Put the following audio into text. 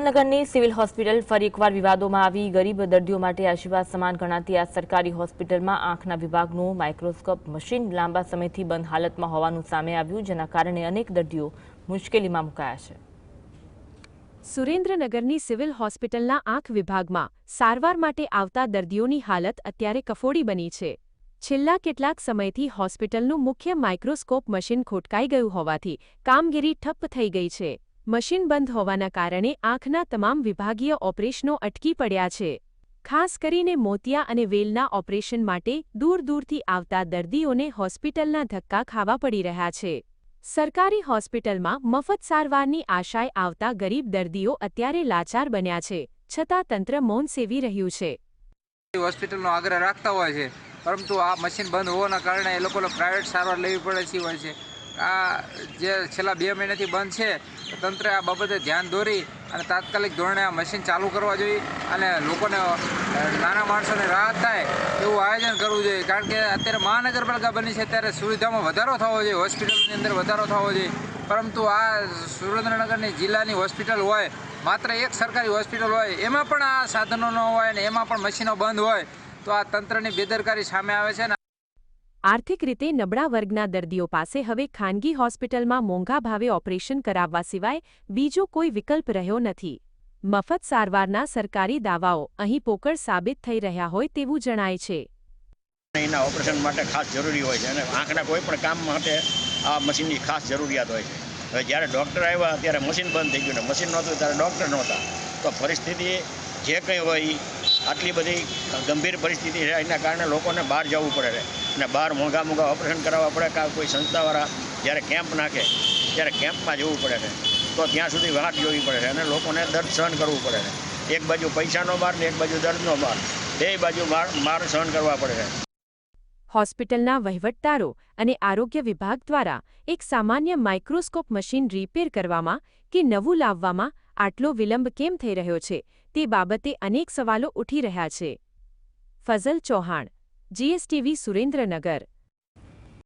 નગરની civil hospital ફરી એકવાર વિવાદોમાં આવી। ગરીબ દર્દીઓ માટે આશીર્વાદ સમાન ગણાતી આ સરકારી હોસ્પિટલમાં આંખના વિભાગનું માઇક્રોસ્કોપ મશીન લાંબા સમયથી બંધ હાલતમાં હોવાનું સામે આવ્યું, જેના કારણે અનેક દર્દીઓ મુશ્કેલીમાં મુકાયા છે। સુરેન્દ્રનગરની સિવિલ હોસ્પિટલના આંખ વિભાગમાં સારવાર માટે આવતા દર્દીઓની હાલત અત્યારે કફોડી બની છે। છેલ્લા કેટલાક સમયથી હોસ્પિટલનું મુખ્ય માઇક્રોસ્કોપ મશીન ખોટકાઈ ગયું હોવાથી કામગીરી ઠપ્પ થઈ ગઈ છે। મશીન બંધ હોવાના કારણે આંખના તમામ વિભાગીય ઓપરેશનો અટકી પડ્યા છે। ખાસ કરીને મોતિયા અને વેલના ઓપરેશન માટે દૂર દૂરથી આવતા દર્દીઓને હોસ્પિટલના ધક્કા ખાવા પડી રહ્યા છે। સરકારી હોસ્પિટલમાં મફત સારવારની આશાએ આવતા ગરીબ દર્દીઓ અત્યારે લાચાર બન્યા છે, છતાં તંત્ર મૌન સેવી રહ્યું છે। હોસ્પિટલનો આગ્રહ રાખતા હોય છે, પરંતુ આ મશીન બંધ હોવાના કારણે એ લોકોને પ્રાઇવેટ સારવાર લેવી પડતી હોય છે। આ જે છેલ્લા 2 મહિનાથી બંધ છે, તંત્રે આ બાબતે ધ્યાન દોરી અને તાત્કાલિક ધોરણે આ મશીન ચાલુ કરવા જોઈએ અને લોકોને નાના માણસોને રાહત થાય એવું આયોજન કરવું જોઈએ। કારણ કે અત્યારે મહાનગરપાલિકા બની છે ત્યારે સુવિધામાં વધારો થવો જોઈએ, હોસ્પિટલની અંદર વધારો થવો જોઈએ, પરંતુ આ સુરેન્દ્રનગરની જિલ્લાની હોસ્પિટલ હોય, માત્ર એક સરકારી હોસ્પિટલ હોય, એમાં પણ આ સાધનો ન હોય અને એમાં પણ મશીનો બંધ હોય તો આ તંત્રની બેદરકારી સામે આવે છે। આર્થિક રીતે નબળા વર્ગના દર્દીઓ પાસે હવે ખાનગી હોસ્પિટલમાં મોંઘા ભાવે ઓપરેશન કરાવવા સિવાય બીજો કોઈ વિકલ્પ રહ્યો નથી। મફત સારવારના સરકારી દાવાઓ અહીં પોકળ સાબિત થઈ રહ્યા હોય તેવું જણાય છે। એના ઓપરેશન માટે ખાસ જરૂરી હોય છે અને આંખના કોઈ પણ કામ માટે આ મશીનની ખાસ જરૂરિયાત હોય છે। હવે જ્યારે ડૉક્ટર આવ્યા ત્યારે મશીન બંધ થઈ ગયું ને મશીન નહોતું ત્યારે ડૉક્ટર નહોતા, તો પરિસ્થિતિ જે કંઈ હોય આટલી બધી ગંભીર પરિસ્થિતિ છે, એના કારણે લોકોને બહાર જવું પડે છે અને બહાર મોંઘા ઓપરેશન કરાવવા પડે કે કોઈ સંસ્થાવાળા જ્યારે કેમ્પ નાખે ત્યારે કેમ્પમાં જવું પડે છે, તો ત્યાં સુધી વાટ જોવી પડે છે અને લોકોને દર્દ સહન કરવું પડે છે। એક બાજુ પૈસાનો માર ને એક બાજુ દર્દનો માર, બે બાજુ માર સહન કરવા પડે છે। હોસ્પિટલના વહીવટદારો અને આરોગ્ય વિભાગ દ્વારા એક સામાન્ય માઇક્રોસ્કોપ મશીન રિપેર કરવામાં કે નવું લાવવામાં આટલો વિલંબ કેમ થઈ રહ્યો છે તે બાબતે અનેક સવાલો ઉઠી રહ્યા છે। ફઝલ ચૌહાણ, GSTV સુરેન્દ્રનગર।